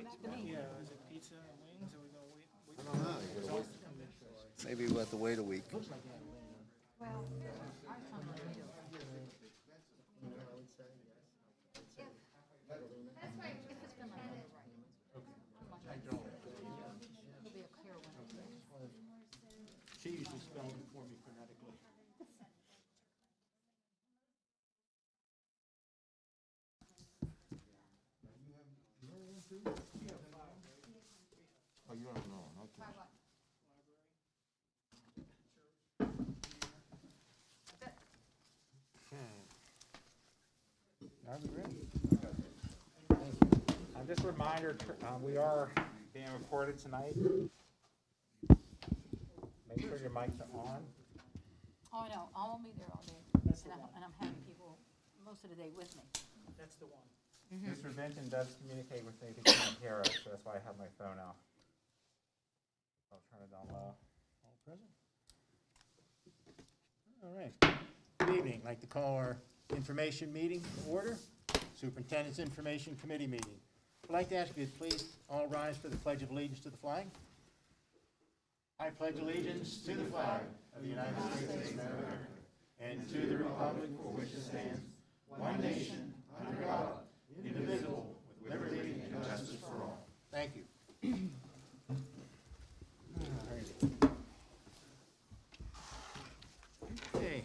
come back to me. Yeah, is it pizza and wings, or we gonna wait? I don't know. You gotta wait. Maybe we'll have to wait a week. Well, our time is later. That's right. If it's been like that, right. It'll be a clear one. She usually spells it for me phonetically. Oh, you don't know. Okay. Are we ready? Just a reminder, we are being recorded tonight. Make sure your mics are on. Oh, I know. I won't be there all day. And I'm having people most of the day with me. That's the one. Mr. Vinton does communicate with me if he can't hear us, so that's why I have my phone out. I'll turn it on low. All present? All right. Good evening. I'd like to call our information meeting to order. Superintendent's Information Committee meeting. I'd like to ask you to please all rise for the Pledge of Allegiance to the flag. I pledge allegiance to the flag of the United States of America and to the republic for which it stands, one nation, under God, indivisible, with liberty and justice for all. Thank you. Okay.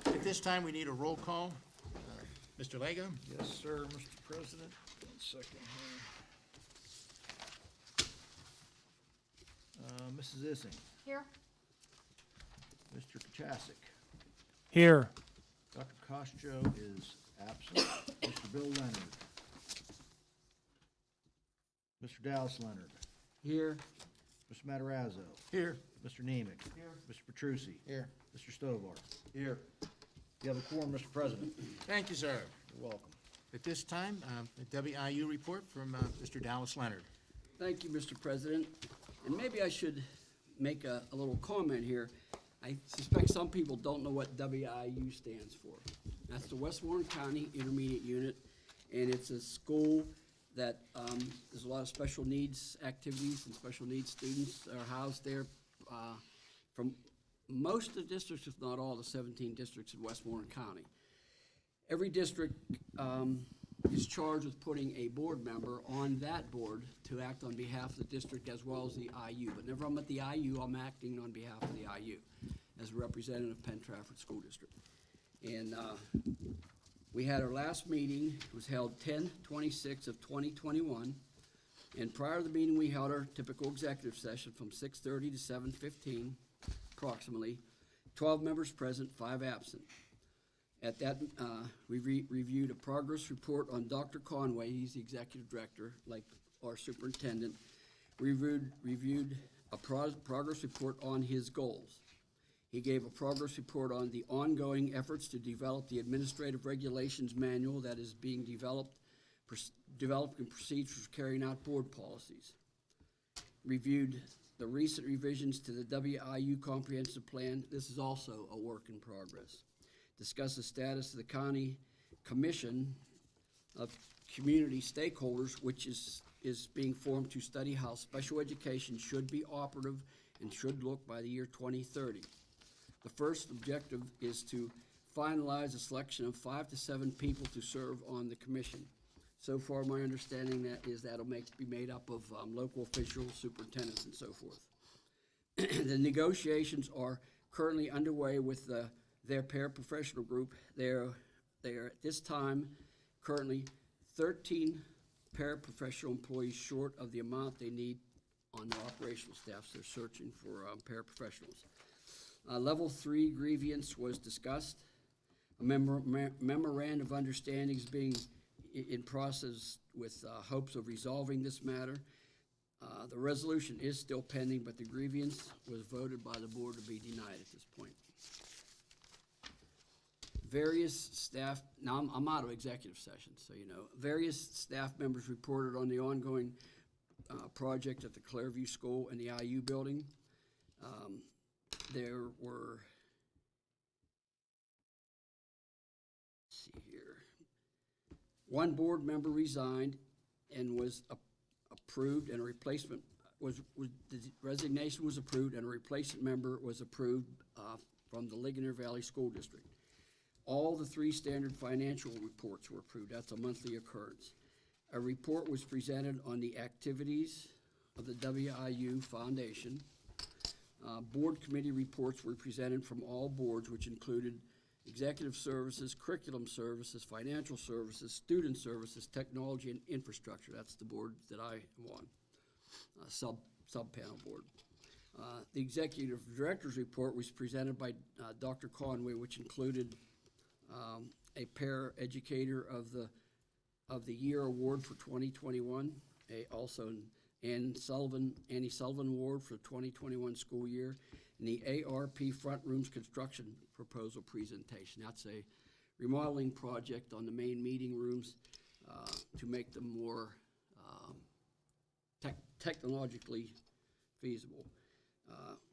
At this time, we need a roll call. Mr. Lego? Yes, sir, Mr. President. 1 second here. Mrs. Ising, Here? Mr. Kachasik, Here. Dr. Costo is absent. Mr. Bill Leonard. Mr. Dallas Leonard. Here. Mr. Matarazzo. Here. Mr. Nemec. Here. Mr. Petrucci. Here. Mr. Stovar. Here. You have a quorum, Mr. President. Thank you, sir. You're welcome. At this time, the WIU report from Mr. Dallas Leonard. Thank you, Mr. President. And maybe I should make a little comment here. I suspect some people don't know what WIU stands for. That's the West Warren County Intermediate Unit, and it's a school that there's a lot of special needs activities, and special needs students are housed there from most of the districts, if not all, the 17 districts in West Warren County. Every district is charged with putting a board member on that board to act on behalf of the district as well as the IU. But whenever I'm at the IU, I'm acting on behalf of the IU as a representative of Penn Trafford School District. And we had our last meeting, it was held 10/26 of 2021. And prior to the meeting, we held our typical executive session from 6:30 to 7:15 approximately. 12 members present, 5 absent. At that, we reviewed a progress report on Dr. Conway. He's the executive director, like our superintendent. We reviewed a progress report on his goals. He gave a progress report on the ongoing efforts to develop the administrative regulations manual that is being developing procedures for carrying out board policies. Reviewed the recent revisions to the WIU comprehensive plan. This is also a work in progress. Discuss the status of the county commission of community stakeholders, which is being formed to study how special education should be operative and should look by the year 2030. The first objective is to finalize a selection of 5 to 7 people to serve on the commission. So far, my understanding is that'll be made up of local officials, superintendents, and so forth. The negotiations are currently underway with their paraprofessional group. They are at this time currently 13 paraprofessional employees short of the amount they need on their operational staff. So they're searching for paraprofessionals. Level 3 grievance was discussed. A memorandum of understanding is being in process with hopes of resolving this matter. The resolution is still pending, but the grievance was voted by the board to be denied at this point. Various staff, now I'm out of executive session, so you know. Various staff members reported on the ongoing project at the Clairview School and the IU building. There were, let's see here, one board member resigned and was approved and a replacement the resignation was approved and a replacement member was approved from the Ligonier Valley School District. All the 3 standard financial reports were approved. That's a monthly occurrence. A report was presented on the activities of the WIU Foundation. Board committee reports were presented from all boards, which included executive services, curriculum services, financial services, student services, technology, and infrastructure. That's the board that I am on, sub-panel board. The executive director's report was presented by Dr. Conway, which included a para-educator of the year award for 2021, also an Annie Sullivan Award for the 2021 school year, and the ARP Front Rooms Construction Proposal Presentation. That's a remodeling project on the main meeting rooms to make them more technologically feasible.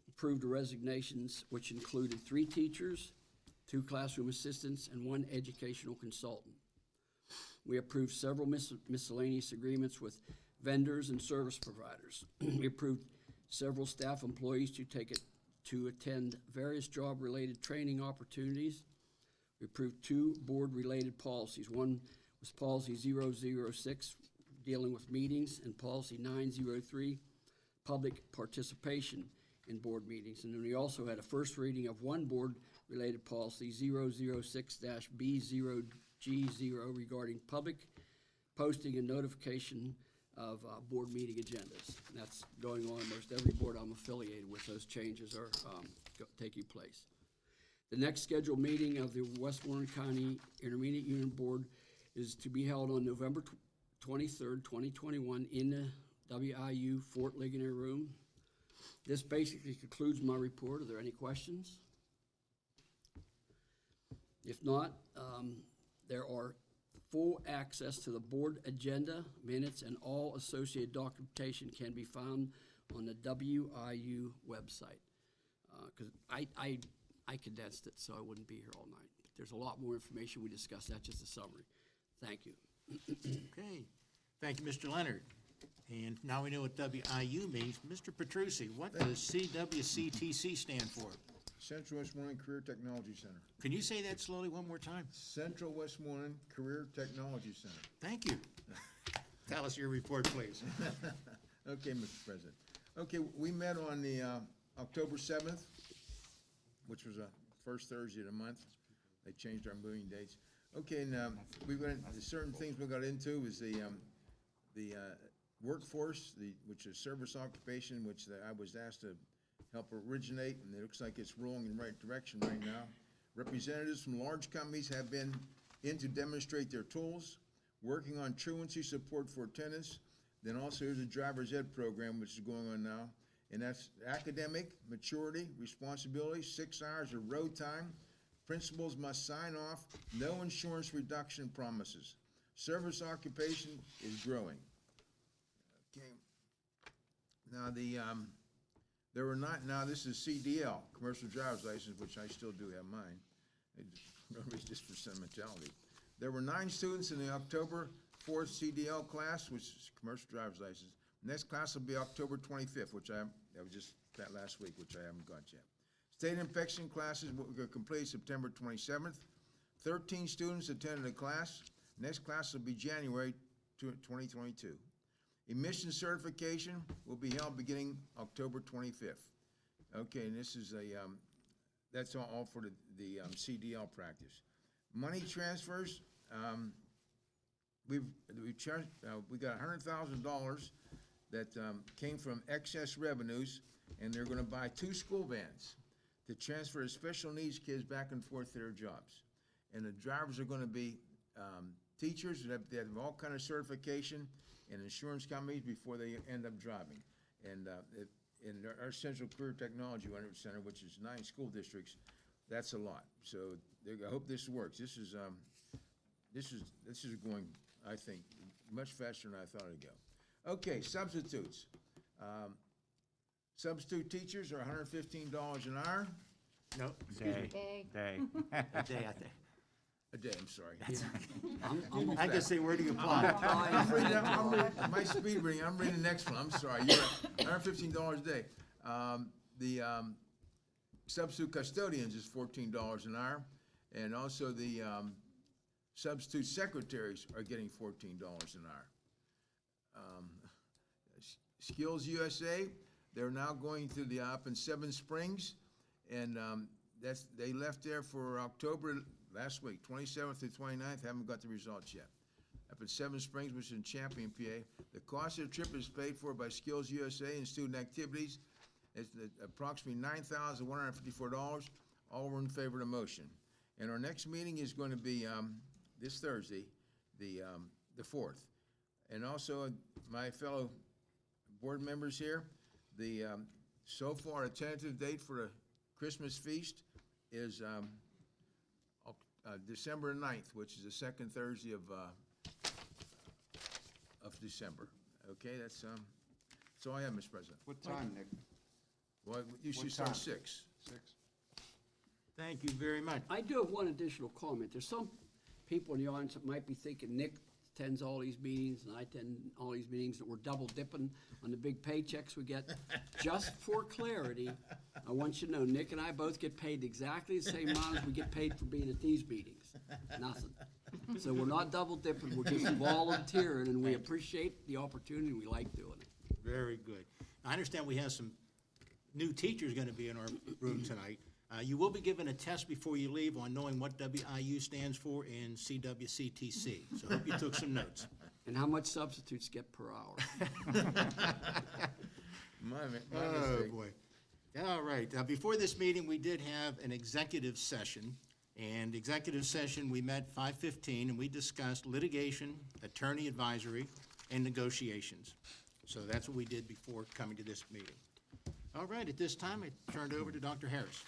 Approved the resignations, which included 3 teachers, 2 classroom assistants, and 1 educational consultant. We approved several miscellaneous agreements with vendors and service providers. We approved several staff employees to attend various job-related training opportunities. We approved 2 board-related policies. One was policy 006, dealing with meetings, and policy 903, public participation in board meetings. And then we also had a first reading of 1 board-related policy 006-B0G0 regarding public posting and notification of board meeting agendas. And that's going on most every board I'm affiliated with. Those changes are taking place. The next scheduled meeting of the West Warren County Intermediate Union Board is to be held on November 23rd, 2021 in the WIU Fort Ligonier room. This basically concludes my report. Are there any questions? If not, there are full access to the board agenda, minutes, and all associated documentation can be found on the WIU website. Because I condensed it, so I wouldn't be here all night. But there's a lot more information we discussed. That's just a summary. Thank you. Okay, thank you, Mr. Leonard. And now we know what WIU means. Mr. Petrucci, what does CWCTC stand for? Central Westmoreland Career Technology Center. Can you say that slowly one more time? Central Westmoreland Career Technology Center. Thank you. Tell us your report, please. Okay, Mr. President. Okay, we met on the October 7th, which was the first Thursday of the month. They changed our meeting dates. Okay, and we went, the certain things we got into was the workforce, which is service occupation, which I was asked to help originate, and it looks like it's rolling in the right direction right now. Representatives from large companies have been in to demonstrate their tools, working on truancy support for attendance. Then also there's a driver's ed program, which is going on now, and that's academic, maturity, responsibility, 6 hours of road time. Principals must sign off, no insurance reduction promises. Service occupation is growing. Okay. Now there were not, now this is CDL, commercial driver's license, which I still do have mine. It's just for sentimentality. There were 9 students in the October 4th CDL class, which is commercial driver's license. Next class will be October 25th, that was just that last week, which I haven't got yet. State inspection classes will complete September 27th. 13 students attended a class. Next class will be January 2022. Emission certification will be held beginning October 25th. Okay, and this is that's all for the CDL practice. Money transfers, we got $100,000 that came from excess revenues, and they're gonna buy 2 school vans to transfer special needs kids back and forth to their jobs. And the drivers are gonna be teachers that have all kind of certification and insurance companies before they end up driving. And in our Central Career Technology Center, which is 9 school districts, that's a lot. So I hope this works. This is going, I think, much faster than I thought it'd go. Okay, substitutes. Substitute teachers are $115 an hour. No, excuse me. Day. Day. A day, I think. A day, I'm sorry. I'm I can say, where do you apply? My speed reading, I'm reading the next one, I'm sorry. You're at $115 a day. The substitute custodians is $14 an hour, and also the substitute secretaries are getting $14 an hour. Skills USA, they're now going to the op in Seven Springs, and they left there for October last week, 27th through 29th. Haven't got the results yet. Up at Seven Springs, which is in Champion, PA. The cost of the trip is paid for by Skills USA and student activities. It's approximately $9,154. All were in favor of the motion. And our next meeting is going to be this Thursday, the 4th. And also, my fellow board members here, the so far a tentative date for the Christmas feast is December 9th, which is the second Thursday of December. Okay, that's all I have, Mr. President. What time, Nick? Well, you should What start time? 6. 6. Thank you very much. I do have one additional comment. There's some people in the audience that might be thinking Nick attends all these meetings and I attend all these meetings, that we're double dipping on the big paychecks we get. Just for clarity, I want you to know, Nick and I both get paid exactly the same amount as we get paid for being at these meetings. Nothing. So we're not double dipping, we're just volunteering, and we appreciate the opportunity, we like doing it. Very good. I understand we have some new teachers going to be in our room tonight. You will be given a test before you leave on knowing what WIU stands for in CWCTC. So I hope you took some notes. And how much substitutes get per hour. My Oh, mistake. boy. All right. Before this meeting, we did have an executive session. And executive session, we met 5:15, and we discussed litigation, attorney advisory, and negotiations. So that's what we did before coming to this meeting. All right, at this time, I turned over to Dr. Harris.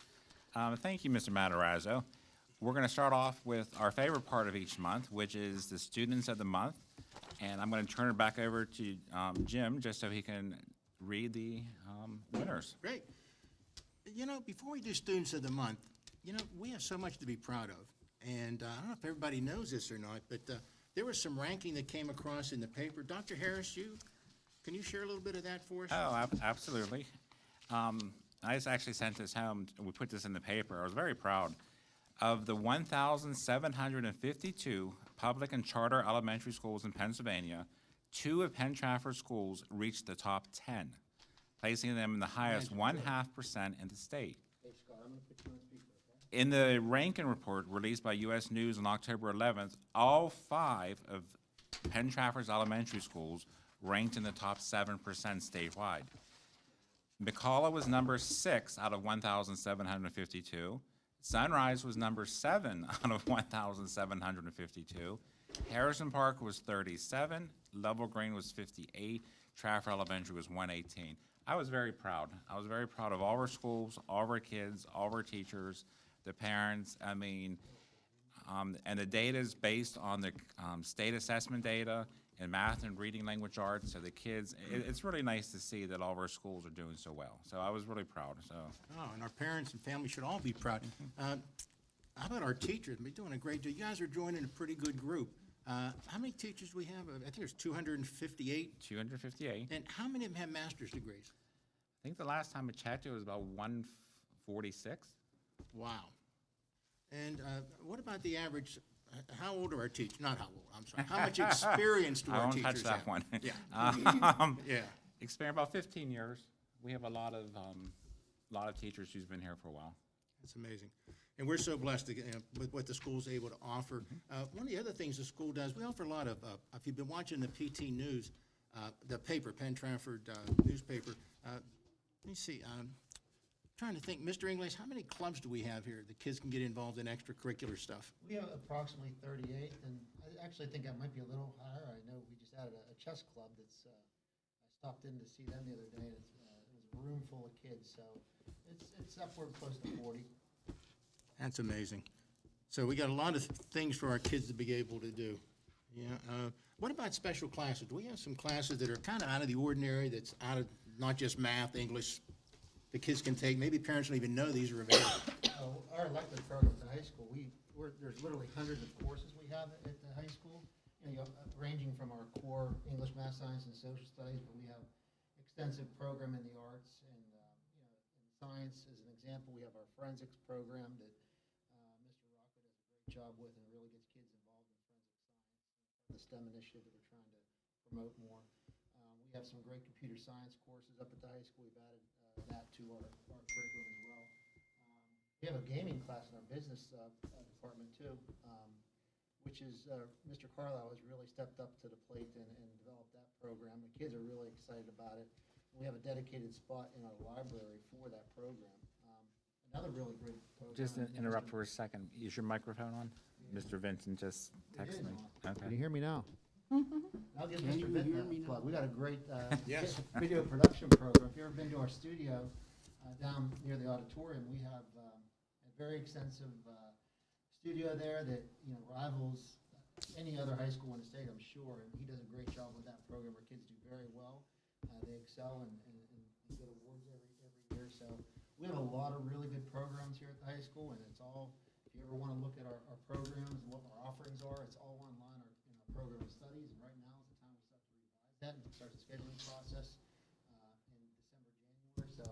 Thank you, Mr. Matarazzo. We're going to start off with our favorite part of each month, which is the Students of the Month. And I'm going to turn it back over to Jim, just so he can read the winners. Great. You know, before we do Students of the Month, you know, we have so much to be proud of. And I don't know if everybody knows this or not, but there was some ranking that came across in the paper. Dr. Harris, can you share a little bit of that for us? Oh, absolutely. I just actually sent this home. We put this in the paper. I was very proud. Of the 1,752 public and charter elementary schools in Pennsylvania, 2 of Penn Trafford schools reached the top 10, placing them in the highest 0.5% in the state. In the ranking report released by U.S. News on October 11th, all 5 of Penn Trafford's elementary schools ranked in the top 7% statewide. McCullough was number 6 out of 1,752. Sunrise was number 7 out of 1,752. Harrison Park was 37. Level Green was 58. Trafford Elementary was 118. I was very proud. I was very proud of all our schools, all of our kids, all of our teachers, the parents. I mean, and the data is based on the state assessment data in math and reading language arts. So the kids, it's really nice to see that all of our schools are doing so well. So I was really proud. So. Oh, and our parents and families should all be proud. How about our teachers? They're doing a great job. You guys are joining a pretty good group. How many teachers do we have? I think there's 258. 258. And how many of them have master's degrees? I think the last time I checked, it was about 146. Wow. And what about the average, how old are our teachers? Not how old, I'm sorry. How much experience do I our won't teachers touch have? that one. Yeah. Yeah. Experience about 15 years. We have a lot of teachers who's been here for a while. That's amazing. And we're so blessed to, with what the school's able to offer. One of the other things the school does, we offer a lot of, if you've been watching the PT News, the paper, Penn Trafford newspaper, let me see, trying to think, Mr. English, how many clubs do we have here that kids can get involved in extracurricular stuff? We have approximately 38, and I actually think I might be a little higher. I know we just added a chess club that's, I stopped in to see them the other day, and it was a room full of kids, so it's upward close to 40. That's amazing. So we got a lot of things for our kids to be able to do. Yeah. What about special classes? Do we have some classes that are kind of out of the ordinary, that's out of not just math, English, the kids can take? Maybe parents don't even know these are available. Our elective program at the high school, there's literally hundreds of courses we have at the high school, ranging from our core English, math, science, and social studies, but we have extensive program in the arts and, in science. As an example, we have our forensics program that Mr. Rocco does a great job with and really gets kids involved in forensic science, the STEM initiative that we're trying to promote more. We have some great computer science courses up at the high school. We've added that to our curriculum as well. We have a gaming class in our business department too, which is Mr. Carlisle has really stepped up to the plate and developed that program. The kids are really excited about it. We have a dedicated spot in our library for that program. Another really great program. Just interrupt for a second. Is your microphone on? Mr. Vincent just texted me. Can Okay. you hear me now? I'll give Can Mr. you Vinton hear me a plug. now? We got a great Yes. video production program. If you've ever been to our studio down near the auditorium, we have a very extensive studio there that rivals any other high school in the state, I'm sure. And he does a great job with that program. Our kids do very well. They excel and get awards every year. So we have a lot of really good programs here at the high school, and it's all. If you ever want to look at our programs and what our offerings are, it's all online in our program of studies. And right now is the time we start to revise that and start the scheduling process in December, January. So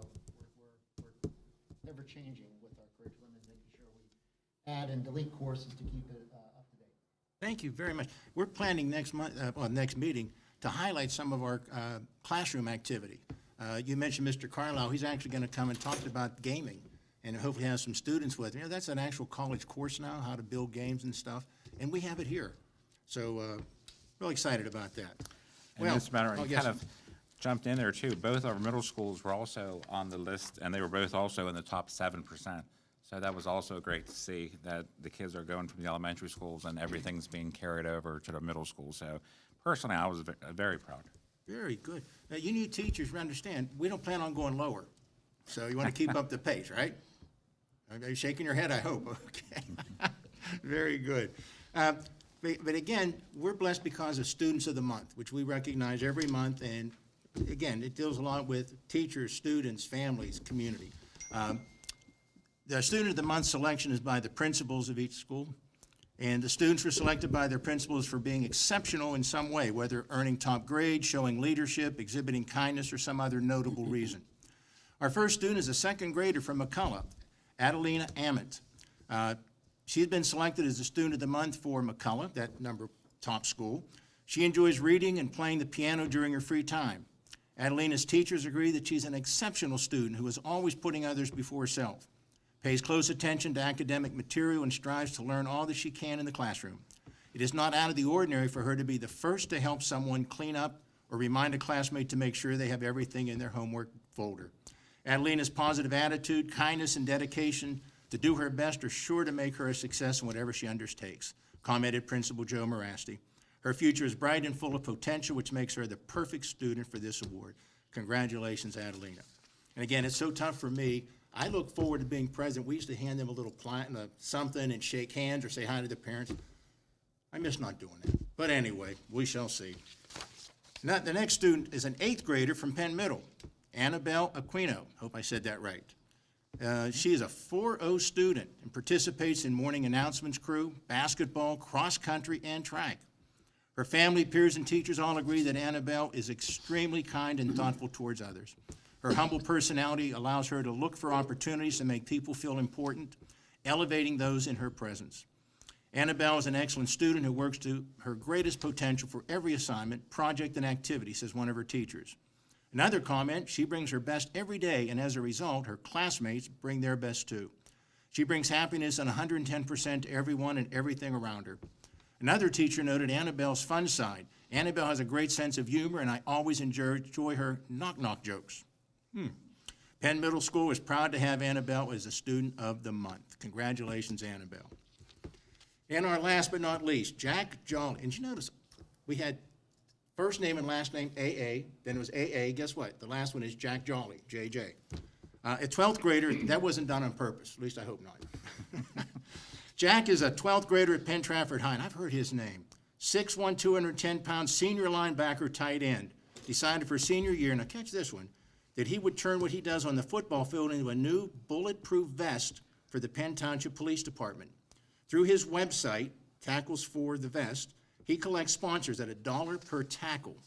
we're ever changing with our curriculum and making sure we add and delete courses to keep it up to date. Thank you very much. We're planning next month, next meeting, to highlight some of our classroom activity. You mentioned Mr. Carlisle. He's actually going to come and talk about gaming and hopefully have some students with him. That's an actual college course now, how to build games and stuff, and we have it here. So really excited about that. And Mr. Matter, you yes, kind of jumped in there too. Both our middle schools were also on the list, and they were both also in the top 7%. So that was also great to see that the kids are going from the elementary schools and everything's being carried over to the middle school. So personally, I was very proud. Very good. Now, you need teachers to understand, we don't plan on going lower. So you want to keep up the pace, right? Are you shaking your head? I hope. Okay. Very good. But again, we're blessed because of Students of the Month, which we recognize every month. And again, it deals a lot with teachers, students, families, community. The Student of the Month selection is by the principals of each school. And the students were selected by their principals for being exceptional in some way, whether earning top grades, showing leadership, exhibiting kindness, or some other notable reason. Our first student is a second grader from McCullough, Adelina Ammett. She's been selected as the Student of the Month for McCullough, that top school. She enjoys reading and playing the piano during her free time. Adelina's teachers agree that she's an exceptional student who is always putting others before herself, pays close attention to academic material, and strives to learn all that she can in the classroom. It is not out of the ordinary for her to be the first to help someone clean up or remind a classmate to make sure they have everything in their homework folder. Adelina's positive attitude, kindness, and dedication to do her best are sure to make her a success in whatever she undertakes, commented Principal Joe Morasti. Her future is bright and full of potential, which makes her the perfect student for this award. Congratulations, Adelina. And again, it's so tough for me. I look forward to being president. We used to hand them a little something and shake hands or say hi to their parents. I miss not doing that. But anyway, we shall see. Now, the next student is an 8th grader from Penn Middle, Annabelle Aquino. Hope I said that right. She is a 4.0 student and participates in morning announcements crew, basketball, cross country, and track. Her family, peers, and teachers all agree that Annabelle is extremely kind and thoughtful towards others. Her humble personality allows her to look for opportunities to make people feel important, elevating those in her presence. Annabelle is an excellent student who works to her greatest potential for every assignment, project, and activity, says one of her teachers. Another comment, she brings her best every day, and as a result, her classmates bring their best too. She brings happiness and 110% to everyone and everything around her. Another teacher noted Annabelle's fun side. Annabelle has a great sense of humor, and I always enjoy her knock-knock jokes. Penn Middle School is proud to have Annabelle as a Student of the Month. Congratulations, Annabelle. And our last but not least, Jack Jolly. And you notice we had first name and last name AA, then it was AA. Guess what? The last one is Jack Jolly, JJ. A 12th grader, that wasn't done on purpose. At least I hope not. Jack is a 12th grader at Penn Trafford High, and I've heard his name. 6'1", 210-pound senior linebacker, tight end. Decided for senior year, now catch this one, that he would turn what he does on the football field into a new bulletproof vest for the Penn Township Police Department. Through his website, Tackles for the Vest, he collects sponsors at $1 per tackle.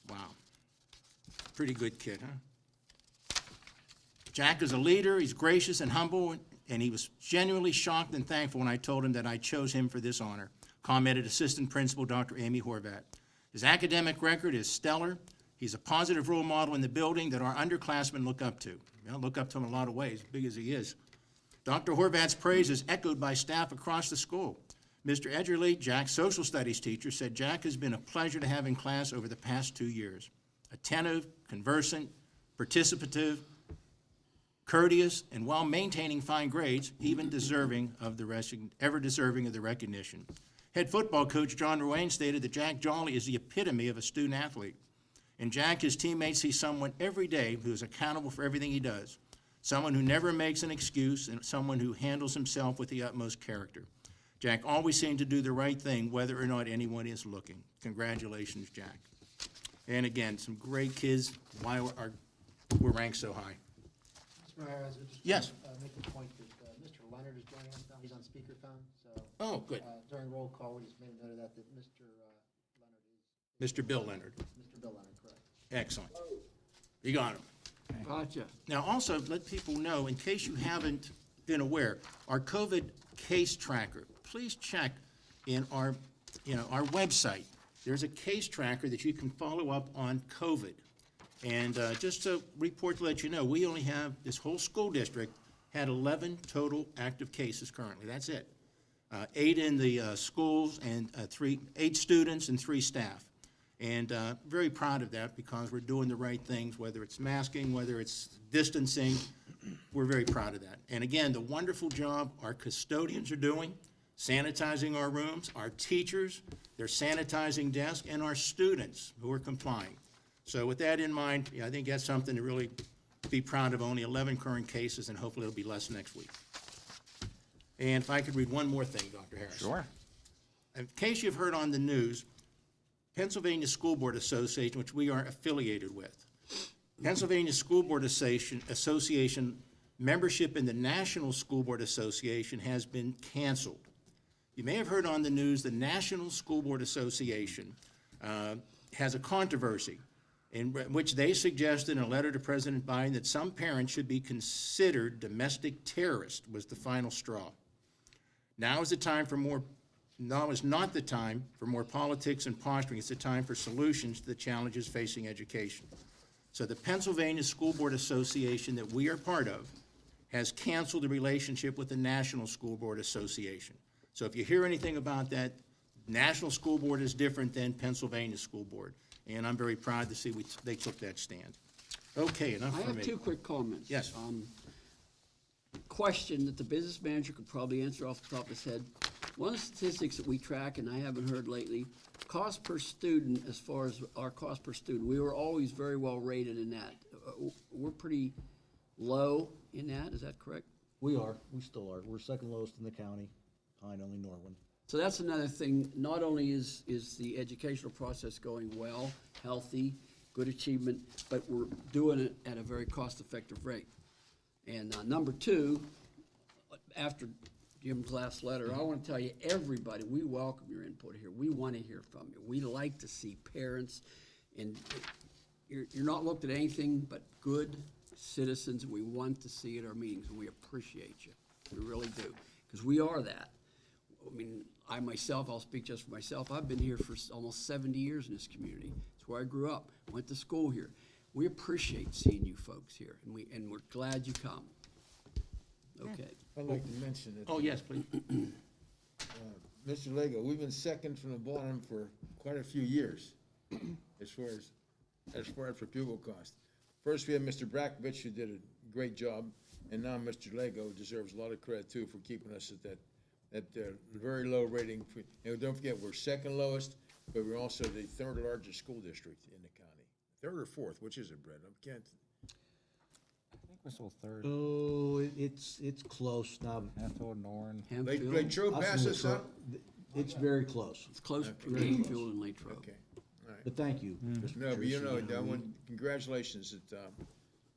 Wow. Pretty good kid, huh? Jack is a leader, he's gracious and humble, and he was genuinely shocked and thankful when I told him that I chose him for this honor, commented Assistant Principal Dr. Amy Horvat. His academic record is stellar. He's a positive role model in the building that our underclassmen look up to. Look up to him in a lot of ways, big as he is. Dr. Horvat's praise is echoed by staff across the school. Mr. Edgerly, Jack's social studies teacher, said Jack has been a pleasure to have in class over the past 2 years. Attentive, conversant, participative, courteous, and while maintaining fine grades, ever deserving of the recognition. Head football coach John Ruane stated that Jack Jolly is the epitome of a student athlete. And Jack, his teammates, see someone every day who is accountable for everything he does, someone who never makes an excuse, and someone who handles himself with the utmost character. Jack always seemed to do the right thing, whether or not anyone is looking. Congratulations, Jack. And again, some great kids. Why we're ranked so high. Mr. Mayor, I just Yes. want to make a point that Mr. Leonard is joining us now. He's on speakerphone, so Oh, good. during roll call, we just made a note of that Mr. Leonard Mr. Bill Leonard. is, Mr. Bill Leonard, correct. Excellent. You got him. Gotcha. Now, also, let people know, in case you haven't been aware, our COVID case tracker, please check in our website. There's a case tracker that you can follow up on COVID. And just to report to let you know, we only have, this whole school district had 11 total active cases currently. That's it. 8 in the schools and 8 students and 3 staff. And very proud of that because we're doing the right things, whether it's masking, whether it's distancing. We're very proud of that. And again, the wonderful job our custodians are doing, sanitizing our rooms, our teachers, they're sanitizing desks, and our students who are complying. So with that in mind, I think that's something to really be proud of. Only 11 current cases, and hopefully it'll be less next week. And if I could read one more thing, Dr. Harris. Sure. In case you've heard on the news, Pennsylvania School Board Association, which we are affiliated with, Pennsylvania School Board Association membership in the National School Board Association has been canceled. You may have heard on the news the National School Board Association has a controversy in which they suggested in a letter to President Biden that some parents should be considered domestic terrorists was the final straw. Now is not the time for more politics and posturing. It's the time for solutions to the challenges facing education. So the Pennsylvania School Board Association that we are part of has canceled the relationship with the National School Board Association. So if you hear anything about that, National School Board is different than Pennsylvania School Board. And I'm very proud to see they took that stand. Okay, enough I for me. have 2 quick comments. Yes. Question that the business manager could probably answer off the top of his head. One of the statistics that we track, and I haven't heard lately, cost per student, as far as our cost per student, we were always very well rated in that. We're pretty low in that, is that correct? We still are. We're second lowest in the county, behind only Norwin. So that's another thing, not only is the educational process going well, healthy, good achievement, but we're doing it at a very cost-effective rate. And number 2, after Jim's last letter, I want to tell you, everybody, we welcome your input here. We want to hear from you. We like to see parents, and you're not looked at anything but good citizens. We want to see at our meetings, and we appreciate you. We really do, because we are that. I mean, I myself, I'll speak just for myself, I've been here for almost 70 years in this community. It's where I grew up, went to school here. We appreciate seeing you folks here, and we're glad you come. Okay. I'd like to mention that. Oh, yes, please. Mr. Lego, we've been second from the bottom for quite a few years, as far as for pupil cost. First, we had Mr. Brakovich, who did a great job, and now Mr. Lego deserves a lot of credit, too, for keeping us at that very low rating. And don't forget, we're second lowest, but we're also the 3rd largest school district in the county. 3rd or 4th, which is it, Brett? I can't. I think we're still third. Oh, it's close now. Hatfield, Norrin. Hanfield, Latrobe pass us up? It's very close, it's close to Hanfield and Latrobe. Okay, all right. but thank you. Mr. No, but you know, Piercy. congratulations.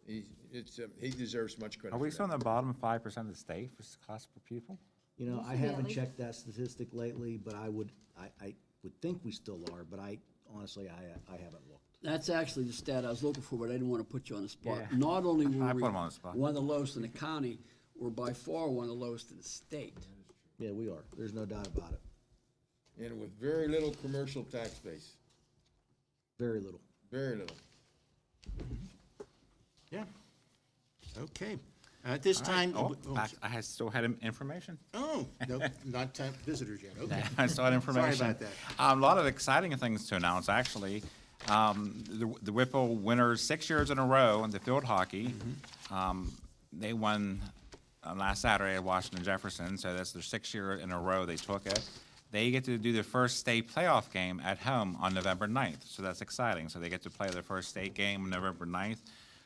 He deserves much credit Are for we that. still in the bottom 5% of the state for cost per pupil? You know, Used I to be at haven't least- checked that statistic lately, but I would think we still are, but honestly, I haven't looked. That's actually the stat I was looking for, but I didn't want to put you on the spot. Yeah. Not only were I we put him on the spot. one of the lowest in the county, we're by far one of the lowest in the state. Yeah, we are. There's no doubt about it. And with very little commercial tax base, Very little. very little. Yeah. Okay. At this time, Oh, I still had information. oh, no, not time, visitors yet, okay. I still had information. about that. A lot of exciting things to announce, actually. The Whipple winners 6 years in a row in the field hockey. They won last Saturday at Washington Jefferson, so that's their 6th year in a row they took it. They get to do their first state playoff game at home on November 9th, so that's exciting. So they get to play their first state game on November 9th,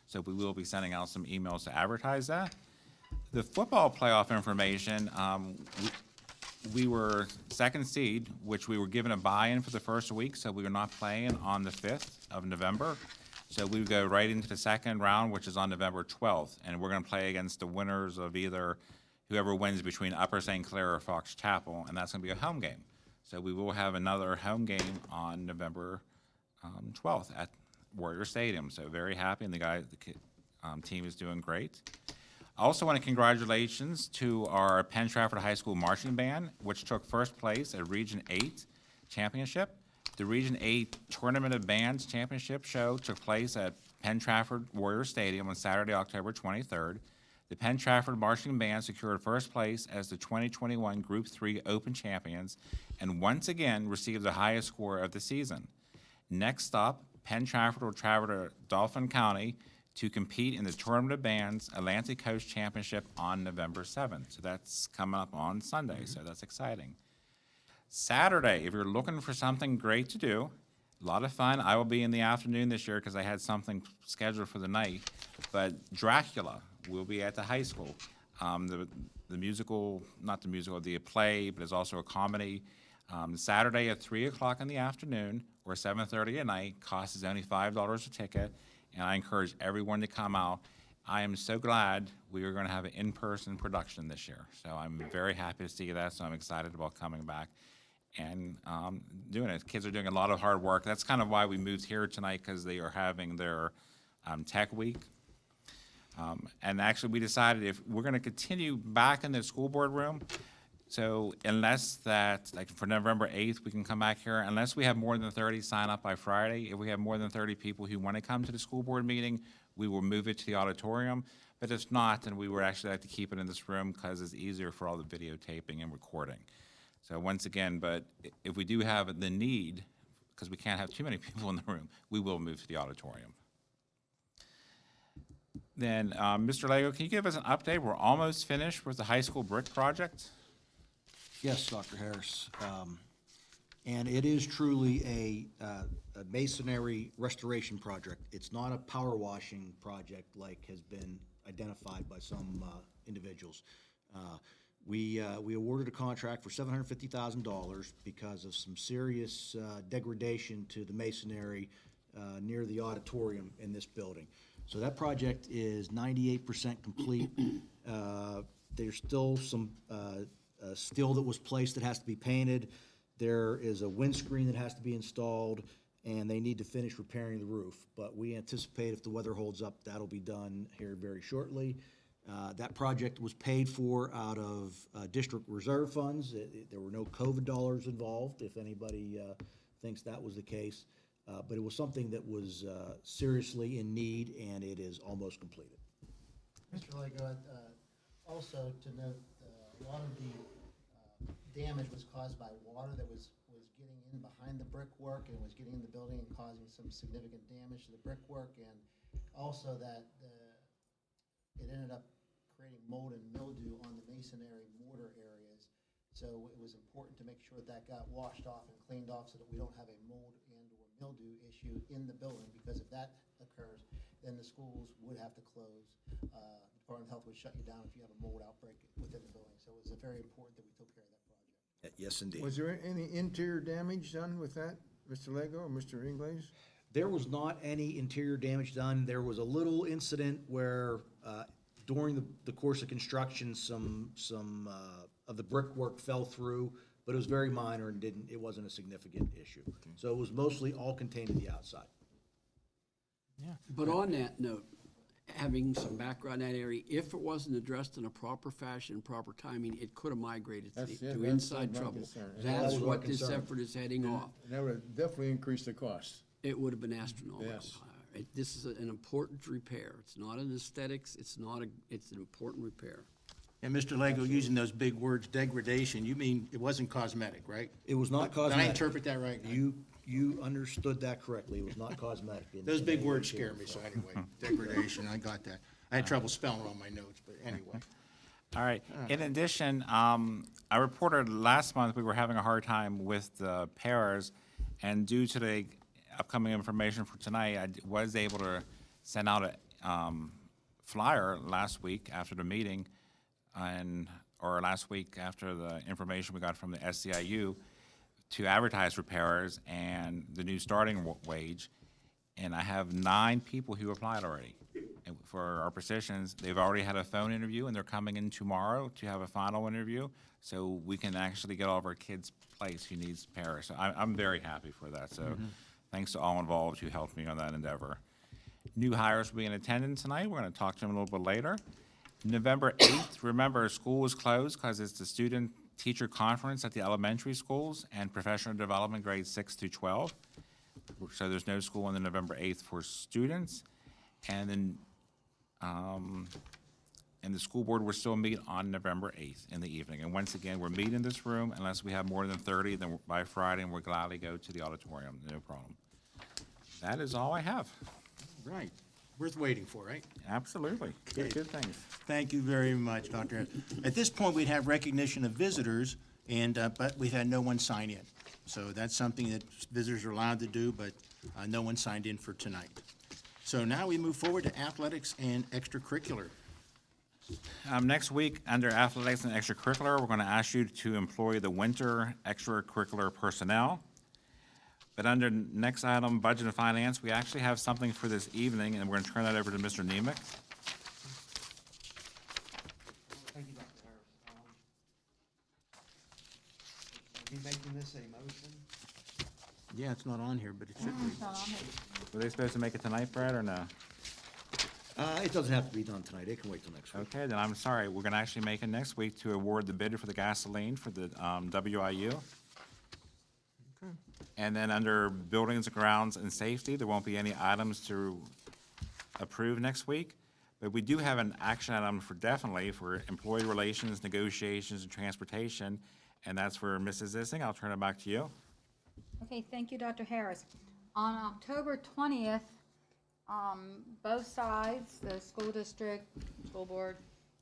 so we will be sending out some emails to advertise that. The football playoff information, we were second seed, which we were given a buy-in for the first week, so we were not playing on the 5th of November. So we would go right into the second round, which is on November 12th, and we're going to play against the winners of either whoever wins between Upper St. Clair or Fox Chapel, and that's going to be a home game. So we will have another home game on November 12th at Warrior Stadium. So very happy, and the team is doing great. I also want to congratulations to our Penn Trafford High School marching band, which took first place at Region 8 Championship. The Region 8 Tournament of Bands Championship show took place at Penn Trafford Warrior Stadium on Saturday, October 23rd. The Penn Trafford Marching Band secured first place as the 2021 Group 3 Open Champions and once again received the highest score of the season. Next up, Penn Trafford will travel to Dauphin County to compete in the Tournament of Bands Atlantic Coast Championship on November 7th. So that's coming up on Sunday, so that's exciting. Saturday, if you're looking for something great to do, a lot of fun. I will be in the afternoon this year because I had something scheduled for the night. But Dracula will be at the high school. The musical, not the musical, the play, but it's also a comedy. Saturday at 3 o'clock in the afternoon or 7:30 at night. Cost is only $5 a ticket, and I encourage everyone to come out. I am so glad we are going to have an in-person production this year. So I'm very happy to see that, so I'm excited about coming back and doing it. Kids are doing a lot of hard work. That's kind of why we moved here tonight, because they are having their tech week. And actually, we decided if we're going to continue back in the school board room, so unless that, like for November 8th, we can come back here, unless we have more than 30 sign up by Friday. If we have more than 30 people who want to come to the school board meeting, we will move it to the auditorium. But if not, then we would actually like to keep it in this room because it's easier for all the videotaping and recording. So once again, but if we do have the need, because we can't have too many people in the room, we will move to the auditorium. Then, Mr. Lego, can you give us an update? We're almost finished with the high school brick project. Yes, Dr. Harris. And it is truly a masonry restoration project. It's not a power washing project like has been identified by some individuals. We awarded a contract for $750,000 because of some serious degradation to the masonry near the auditorium in this building. So that project is 98% complete. There's still some steel that was placed that has to be painted. There is a windscreen that has to be installed, and they need to finish repairing the roof. But we anticipate if the weather holds up, that'll be done here very shortly. That project was paid for out of district reserve funds. There were no COVID dollars involved, if anybody thinks that was the case. But it was something that was seriously in need, and it is almost completed. Mr. Lego, also to note, a lot of the damage was caused by water that was getting in behind the brickwork and was getting in the building and causing some significant damage to the brickwork, and also that it ended up creating mold and mildew on the masonry mortar areas. So it was important to make sure that got washed off and cleaned off so that we don't have a mold and or mildew issue in the building, because if that occurs, then the schools would have to close. The Department of Health would shut you down if you have a mold outbreak within the building. So it was very important that we took care of that project. Yes, indeed. Was there any interior damage done with that, Mr. Lego or Mr. Ingles? There was not any interior damage done. There was a little incident where, during the course of construction, some of the brickwork fell through, but it was very minor and it wasn't a significant issue. So it was mostly all contained in the outside. But on that note, having some background in that area, if it wasn't addressed in a proper fashion, proper timing, it could have migrated to That's- yeah, to that's inside my trouble. concern. That's That was what my this concern. effort is heading off. And that would definitely increase the cost. It would have been astronomical. Yes. This is an important repair. It's not an aesthetics, it's an important repair. And Mr. Lego, using those big words, degradation, you mean it wasn't cosmetic, right? It was not Did I cosmetic. interpret that right? You understood that correctly. It was not cosmetic. Those big words scare me, so anyway, degradation, I got that. I had trouble spelling it on my notes, but anyway. All right. In addition, I reported last month we were having a hard time with the pairs, and due to the upcoming information for tonight, I was able to send out a flyer last week after the meeting, or last week after the information we got from the SCIU to advertise repairers and the new starting wage. And I have 9 people who applied already for our positions. They've already had a phone interview, and they're coming in tomorrow to have a final interview, so we can actually get all of our kids placed who needs pairs. So I'm very happy for that. So thanks to all involved who helped me on that endeavor. New hires will be in attendance tonight. We're going to talk to them a little bit later. November 8th, remember, school is closed because it's the student-teacher conference at the elementary schools and professional development grades 6 through 12. So there's no school on the November 8th for students. And then, and the school board will still meet on November 8th in the evening. And once again, we're meeting in this room unless we have more than 30, then by Friday, and we'll gladly go to the auditorium, no problem. That is all I have. Right, worth waiting for, right? Absolutely. Good things. Thank you very much, Dr. Harris. At this point, we'd have recognition of visitors, and, but we've had no one sign in. So that's something that visitors are allowed to do, but no one signed in for tonight. So now we move forward to athletics and extracurricular. Next week, under athletics and extracurricular, we're going to ask you to employ the winter extracurricular personnel. But under next item, budget and finance, we actually have something for this evening, and we're going to turn that over to Mr. Nemec. Thank you, Dr. Harris. Be making this a motion? Yeah, it's not on here, but it should be. It's not on here. Were they supposed to make it tonight, Brad, or no? It doesn't have to be done tonight. It can wait till next week. Okay, then I'm sorry. We're going to actually make it next week to award the bid for the gasoline for the WIU. And then under buildings, grounds, and safety, there won't be any items to approve next week. But we do have an action item for definitely for employee relations, negotiations, and transportation. And that's for Mrs. Zissing. I'll turn it back to you. Okay, thank you, Dr. Harris. On October 20th, both sides, the school district, school board,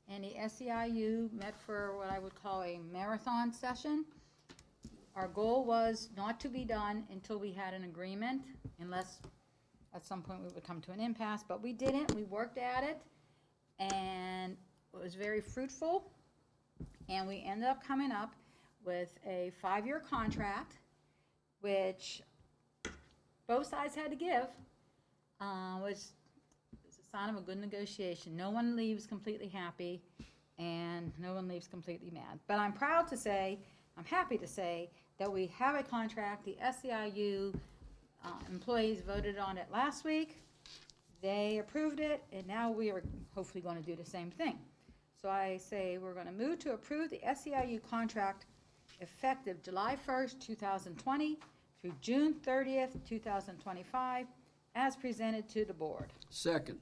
and the SEIU met for what I would call a marathon session. Our goal was not to be done until we had an agreement, unless at some point we would come to an impasse, but we didn't. We worked at it, and it was very fruitful, and we ended up coming up with a 5-year contract, which both sides had to give, was a sign of a good negotiation. No one leaves completely happy, and no one leaves completely mad. But I'm proud to say, I'm happy to say, that we have a contract. The SEIU employees voted on it last week. They approved it, and now we are hopefully going to do the same thing. So I say we're going to move to approve the SEIU contract effective July 1st, 2020 through June 30th, 2025, as presented to the board. Second.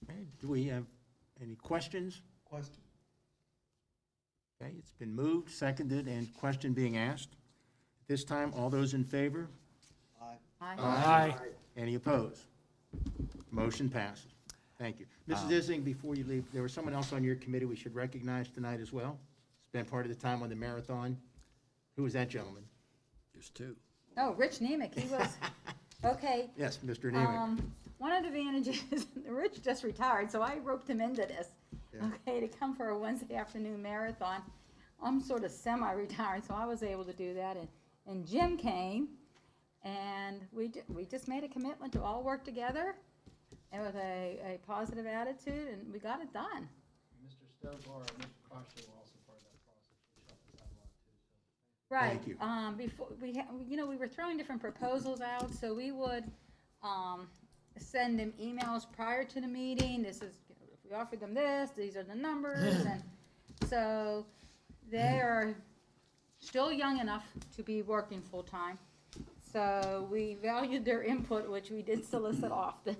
Okay, do we have any questions? Question? Okay, it's been moved, seconded, and question being asked. At this time, all those in favor? Aye. Any opposed? Motion passes. Thank you. Mrs. Ising, before you leave, there was someone else on your committee we should recognize tonight as well? Spent part of the time on the marathon. Who was that gentleman? There's 2. Oh, Rich Nemec, he was, okay. Yes, Mr. Nemec. One of the advantages, Rich just retired, so I roped him into this, Yeah. okay, to come for a Wednesday afternoon marathon. I'm sort of semi-retired, so I was able to do that, and Jim came, And we just made a commitment to all work together and with a positive attitude, and we got it done. Mr. Stovall and Mr. Costa were also part of that process, which helped us out a lot too, so. Right. Thank you. Before we were throwing different proposals out, so we would send them emails prior to the meeting. This is, if we offered them this, these are the numbers, and so they are still young enough to be working full time. So we valued their input, which we did solicit often.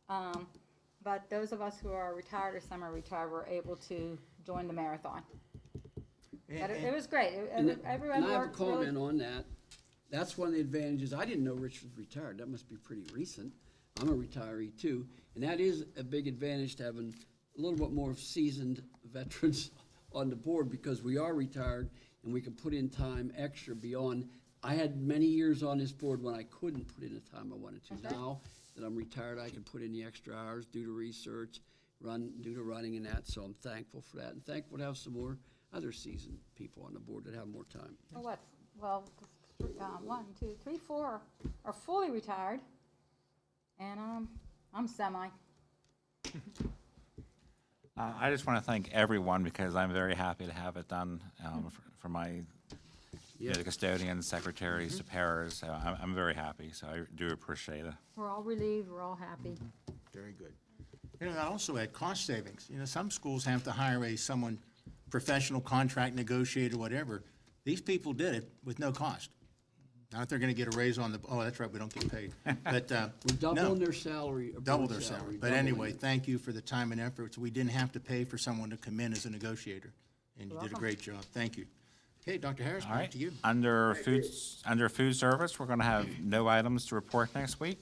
But those of us who are retired or semi-retired were able to join the marathon. But it was great. Everyone And I have a worked really. comment on that. That's one of the advantages. I didn't know Rich was retired. That must be pretty recent. I'm a retiree too. And that is a big advantage to having a little bit more seasoned veterans on the board because we are retired and we can put in time extra beyond. I had many years on this board when I couldn't put in the time I wanted to. Okay. Now that I'm retired, I can put in the extra hours, do the research, do the running and that. So I'm thankful for that and thankful to have some more other seasoned people on the board that have more time. Well, 1, 2, 3, 4 are fully retired, and I'm semi. I just want to thank everyone because I'm very happy to have it done for my the custodians, secretaries, to paras. So I'm very happy. So I do appreciate it. We're all relieved. We're all happy. Very good. I also add cost savings. Some schools have to hire someone professional contract negotiator, whatever. These people did it with no cost. Not that they're going to get a raise on oh, that's right, we don't get paid. But We're doubling no, their salary. double their salary. But doubling anyway, it. thank you for the time and effort. We didn't have to pay for someone to come in as a negotiator, and you did a welcome. great job. Thank you. Okay, Dr. Harris, All back right. to you. Under food service, we're going to have no items to report next week.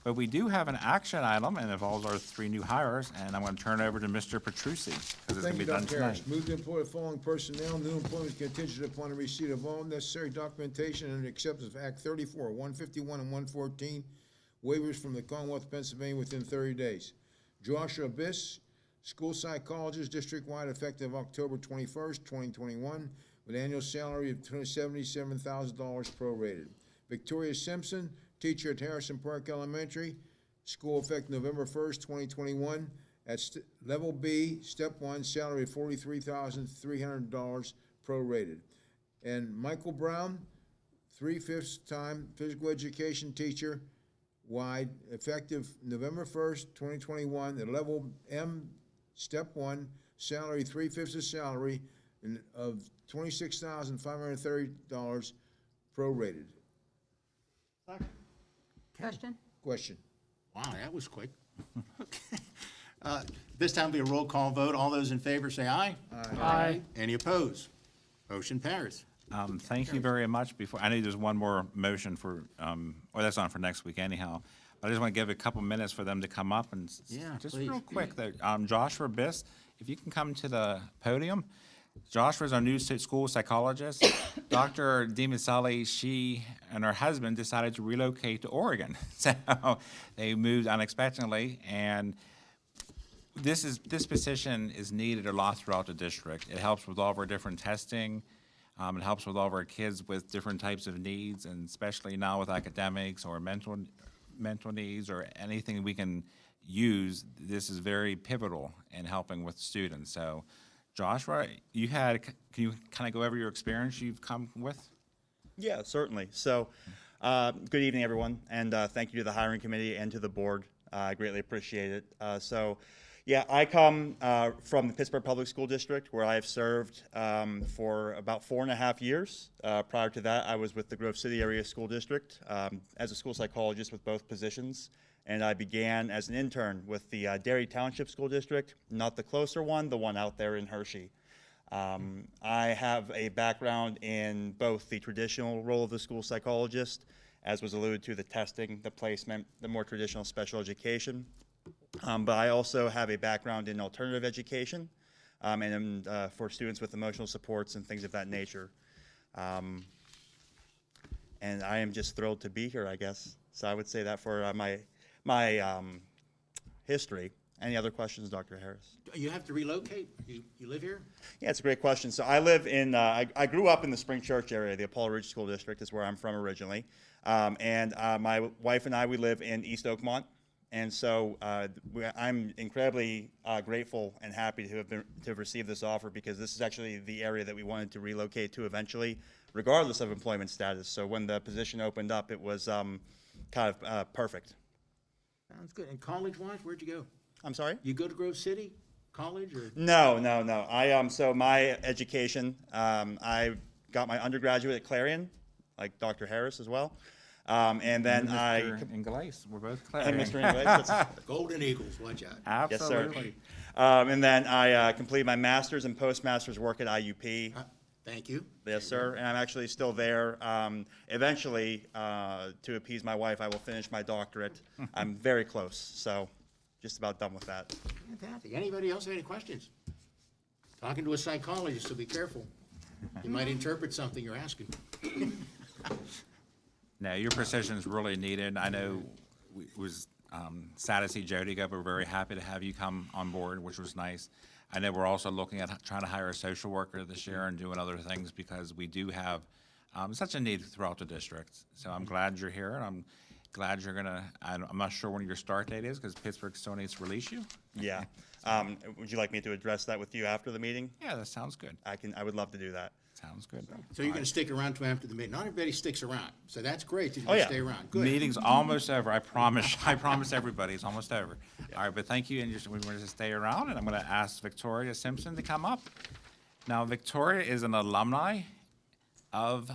But we do have an action item, and it involves our 3 new hires, and I'm going to turn it over to Mr. Petrucci, because it's going Thank to you, be done Dr. tonight. Harris. Move to employ the following personnel. New employment is contingent upon the receipt of all necessary documentation and acceptance of Act 34, 151, and 114, waivers from the Commonwealth of Pennsylvania within 30 days. Joshua Biss, school psychologist, district-wide, effective October 21st, 2021, with annual salary of $77,000 prorated. Victoria Simpson, teacher at Harrison Park Elementary, school effective November 1st, 2021, at level B, step 1, salary of $43,300 prorated. And Michael Brown, 3/5 time physical education teacher, wide, effective November 1st, 2021, at level M, step 1, salary 3/5 of salary of $26,530 prorated. Question? Question. Wow, that was quick. Okay. This time will be a roll call vote. All those in favor say aye. Aye. Any opposed? Motion carries. Thank you very much. Before, I know there's one more motion for, or that's on for next week anyhow. I just want to give a couple minutes for them to come up and Yeah, just please. real quick, Joshua Biss, if you can come to the podium. Joshua is our new school psychologist. Dr. DiMaselli, she and her husband decided to relocate to Oregon. So they moved unexpectedly, and this position is needed a lot throughout the district. It helps with all of our different testing. It helps with all of our kids with different types of needs, and especially now with academics or mental needs or anything we can use. This is very pivotal in helping with students. So Joshua, can you kind of go over your experience you've come with? Yeah, certainly. So, good evening, everyone, and thank you to the hiring committee and to the board. I greatly appreciate it. I come from the Pittsburgh Public School District, where I have served for about 4.5 years. Prior to that, I was with the Grove City Area School District as a school psychologist with both positions. And I began as an intern with the Derry Township School District, not the closer one, the one out there in Hershey. I have a background in both the traditional role of the school psychologist, as was alluded to, the testing, the placement, the more traditional special education. But I also have a background in alternative education and for students with emotional supports and things of that nature. And I am just thrilled to be here, I guess. So I would say that for my history. Any other questions, Dr. Harris? You have to relocate? You live here? Yeah, it's a great question. So I live in, I grew up in the Spring Church area. The Apollo Ridge School District is where I'm from originally. My wife and I, we live in East Oakmont. And so I'm incredibly grateful and happy to have received this offer, because this is actually the area that we wanted to relocate to eventually, regardless of employment status. So when the position opened up, it was kind of perfect. Sounds good. And college-wise, where'd you go? I'm sorry? You go to Grove City College, or? No. So my education, I got my undergraduate at Clarion, like Dr. Harris as well. And then Mr. Ingles, we're both and Clarion. Mr. Ingles, that's- Golden Eagles, watch out. Absolutely. and then I completed my master's and postmaster's work at IUP. Thank you. Yes, sir. And I'm actually still there. Eventually, to appease my wife, I will finish my doctorate. I'm very close, so just about done with that. Fantastic. Anybody else have any questions? Talking to a psychologist, so be careful. You might interpret something you're asking. No, your precision is really needed. I know it was sad to see Jody go, but we're very happy to have you come on board, which was nice. I know we're also looking at trying to hire a social worker this year and doing other things, because we do have such a need throughout the district. So I'm glad you're here, and I'm glad you're gonna, I'm not sure when your start date is, because Pittsburgh still needs to release you. Yeah. Would you like me to address that with you after the meeting? Yeah, that sounds good. I would love to do that. Sounds good. So you're going to stick around to after the meeting. Not everybody sticks around, so that's great that you Oh, yeah. stay around. Good. Meeting's almost over, I promise. I promise everybody, it's almost over. All right, but thank you, and we want to stay around, and I'm going to ask Victoria Simpson to come up. Now, Victoria is an alumni of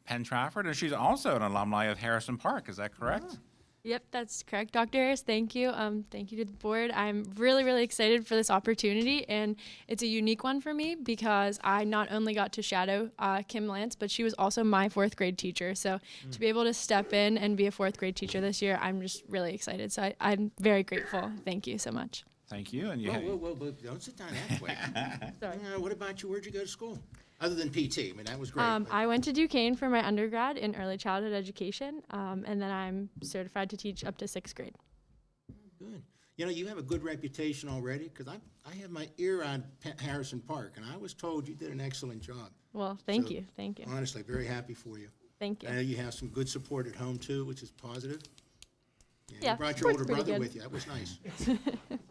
Penn Trafford, and she's also an alumni of Harrison Park. Is that correct? Yep, that's correct, Dr. Harris. Thank you. Thank you to the board. I'm really, really excited for this opportunity, and it's a unique one for me because I not only got to shadow Kim Lance, but she was also my fourth grade teacher. So to be able to step in and be a fourth grade teacher this year, I'm just really excited. So I'm very grateful. Thank you so much. Thank you, and you. Whoa, don't sit down that quick. Sorry. What about you? Where'd you go to school? Other than PT, I mean, that was great. but- I went to Duquesne for my undergrad in early childhood education, and then I'm certified to teach up to 6th grade. Good. You know, you have a good reputation already, because I have my ear on Harrison Park, and I was told you did an excellent job. Well, thank So, you. Thank you. Honestly, very happy for you. Thank you. I know you have some good support at home, too, which is positive. Yeah, You brought your older support's pretty brother good. with you. That was nice.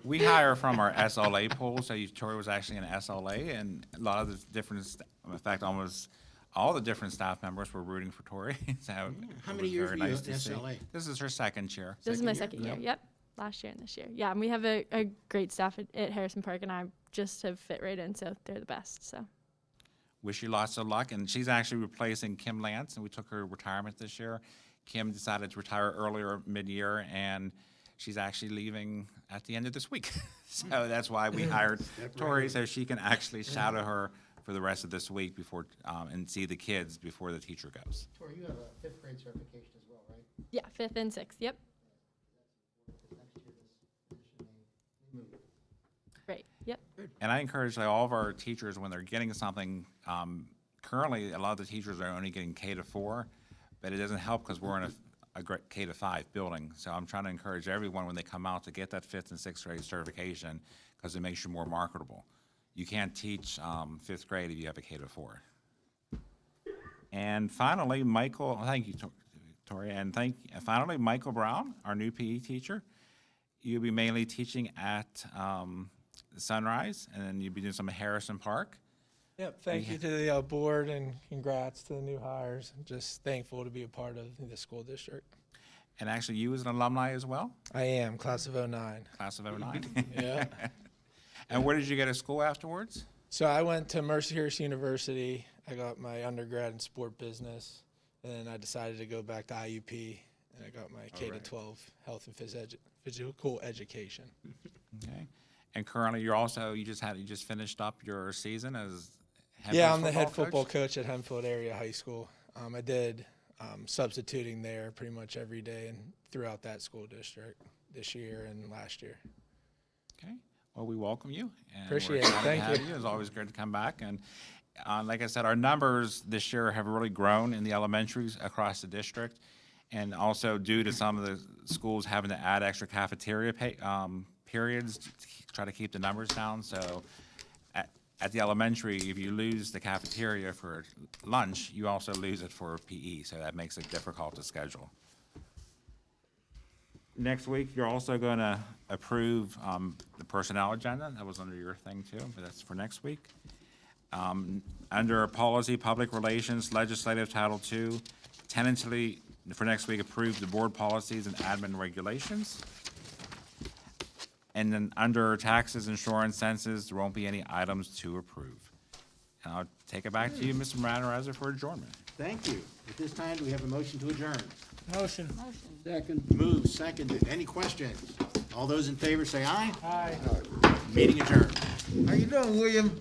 We hire from our SLA pool, so Victoria was actually in SLA, and a lot of the different, in fact, almost all the different staff members were rooting for Tori. So How it many was years very were you nice at to see. SLA? This is her second year. This is my Second second year? year. Yep. Last year and this year. Yeah, and we have a great staff at Harrison Park, and I just have fit right in, so they're the best. So Wish you lots of luck, and she's actually replacing Kim Lance, and we took her retirement this year. Kim decided to retire earlier mid-year, and she's actually leaving at the end of this week. So that's why we hired Tori, so she can actually shadow her for the rest of this week before, and see the kids before the teacher goes. Tori, you have a fifth grade certification as well, right? yeah, 5th and 6th. Yep. Because next year this position may move. Right. Yep. And I encourage all of our teachers, when they're getting something, currently, a lot of the teachers are only getting K-4, but it doesn't help because we're in a great K-5 building. So I'm trying to encourage everyone when they come out to get that 5th and 6th grade certification, because it makes you more marketable. You can't teach 5th grade if you have a K-4. And finally, Michael, thank you, Tori, and finally, Michael Brown, our new PE teacher. You'll be mainly teaching at Sunrise, and then you'll be doing some at Harrison Park. Yep, thank you to the board, and congrats to the new hires. I'm just thankful to be a part of the school district. And actually, you as an alumni as well, I am, class of '09. class of '09. Yeah. And where did you go to school afterwards? So I went to Mercyhurst University. I got my undergrad in sport business, and then I decided to go back to IUP, and I got my K-12 health and physical education. Okay. And currently, you just finished up your season as Yeah, I'm the head football coach at Hempfield Area High School. I did substituting there pretty much every day and throughout that school district this year and last year. Okay. Well, we welcome you. And Appreciate we're it. excited to Thank have you. It's always great to come back. And like I said, our numbers this year have really grown in the elementaries across the district. And also due to some of the schools having to add extra cafeteria periods, to try to keep the numbers down. So at the elementary, if you lose the cafeteria for lunch, you also lose it for PE, so that makes it difficult to schedule. Next week, you're also going to approve the personnel agenda. That was under your thing too, but that's for next week. Under policy, public relations, legislative Title II, tentatively for next week, approve the board policies and admin regulations. And then under taxes, insurance, census, there won't be any items to approve. And I'll take it back to you, Mr. Matarazza, for adjournment. Thank you. At this time, do we have a motion to adjourn? Motion. Second. Moved, seconded. Any questions? All those in favor say aye. Aye. Meeting adjourned. How you doing, William?